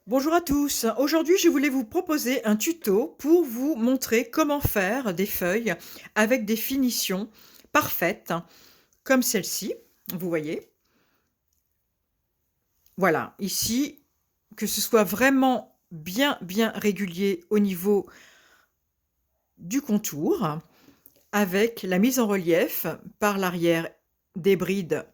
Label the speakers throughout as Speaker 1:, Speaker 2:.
Speaker 1: Bonjour à tous. Aujourd'hui, je voulais vous proposer un tuto pour vous montrer comment faire des feuilles avec des finitions parfaites, comme celle-ci. Vous voyez? Voilà, ici, que ce soit vraiment bien régulier au niveau du contour, avec la mise en relief par l'arrière des brides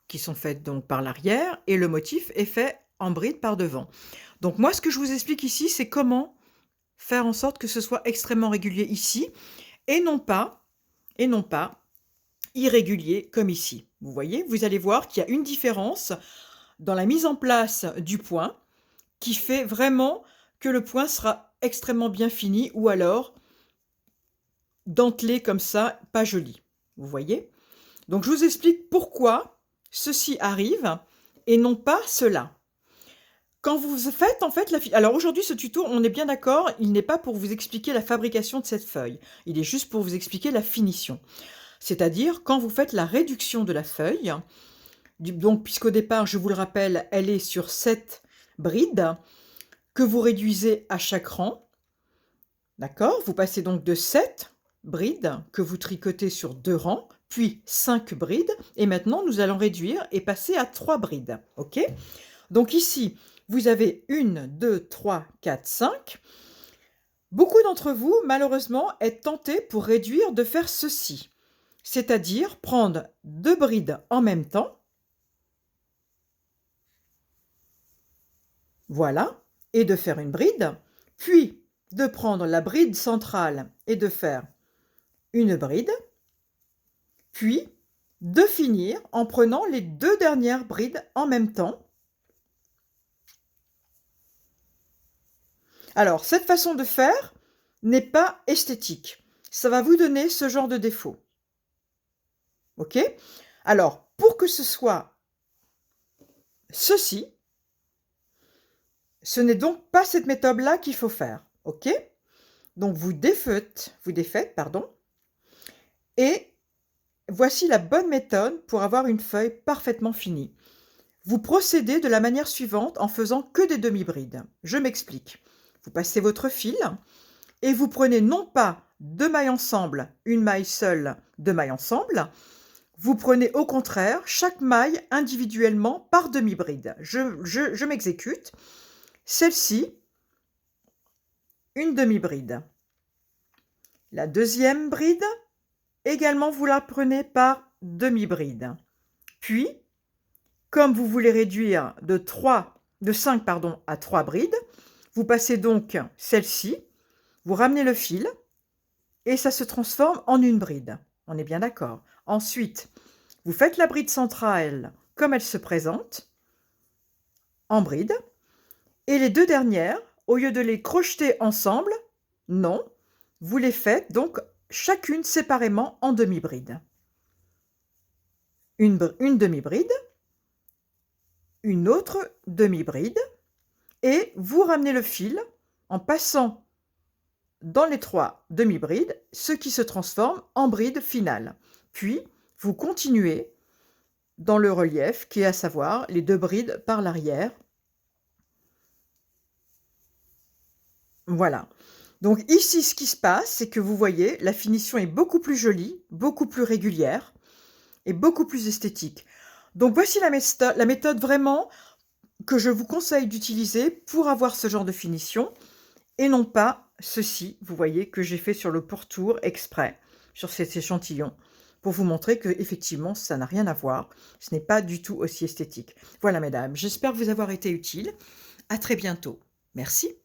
Speaker 1: qui sont faites donc par l'arrière et le motif est fait en bride par devant. Donc moi, ce que je vous explique ici, c'est comment faire en sorte que ce soit extrêmement régulier ici et non pas irrégulier comme ici. Vous voyez? Vous allez voir qu'il y a une différence dans la mise en place du point qui fait vraiment que le point sera extrêmement bien fini ou alors dentelé comme ça, pas joli. Vous voyez? Donc je vous explique pourquoi ceci arrive et non pas cela. Quand vous faites en fait alors aujourd'hui ce tuto, on est bien d'accord, il n'est pas pour vous expliquer la fabrication de cette feuille. Il est juste pour vous expliquer la finition. C'est-à-dire quand vous faites la réduction de la feuille, donc puisqu'au départ, je vous le rappelle, elle est sur 7 brides, que vous réduisez à chaque rang, d'accord? Vous passez donc de 7 brides que vous tricotez sur 2 rangs, puis 5 brides, et maintenant nous allons réduire et passer à 3 brides, ok? Donc ici, vous avez 1, 2, 3, 4, 5. Beaucoup d'entre vous, malheureusement, êtes tentés pour réduire de faire ceci, c'est-à-dire prendre 2 brides en même temps, voilà, et de faire une bride, puis de prendre la bride centrale et de faire une bride, puis de finir en prenant les 2 dernières brides en même temps. Alors, cette façon de faire n'est pas esthétique. Ça va vous donner ce genre de défaut. OK? Alors, pour que ce soit ceci, ce n'est donc pas cette méthode-là qu'il faut faire. OK? Donc vous défaites, pardon, et voici la bonne méthode pour avoir une feuille parfaitement finie. Vous procédez de la manière suivante en faisant que des demi-brides. Je m'explique. Vous passez votre fil et vous prenez non pas 2 mailles ensemble, une maille seule, 2 mailles ensemble. Vous prenez au contraire chaque maille individuellement par demi-bride. Je m'exécute. Celle-ci, une demi-bride. La deuxième bride, également vous la prenez par demi-bride. Puis, comme vous voulez réduire de 5 à 3 brides, vous passez donc celle-ci, vous ramenez le fil et ça se transforme en une bride. On est bien d'accord. Ensuite, vous faites la bride centrale comme elle se présente, en bride, et les 2 dernières, au lieu de les crocheter ensemble, non, vous les faites donc chacune séparément en demi-bride. Une demi-bride, une autre demi-bride, et vous ramenez le fil en passant dans les 3 demi-brides, ce qui se transforme en bride finale. Puis, vous continuez dans le relief qui est à savoir les 2 brides par l'arrière. Voilà. Donc ici, ce qui se passe, c'est que vous voyez, la finition est beaucoup plus jolie, beaucoup plus régulière et beaucoup plus esthétique. Donc voici la méthode vraiment que je vous conseille d'utiliser pour avoir ce genre de finition et non pas ceci, vous voyez, que j'ai fait sur le pourtour exprès, sur cet échantillon, pour vous montrer que effectivement ça n'a rien à voir. Ce n'est pas du tout aussi esthétique. Voilà mesdames, j'espère vous avoir été utile. À très bientôt. Merci.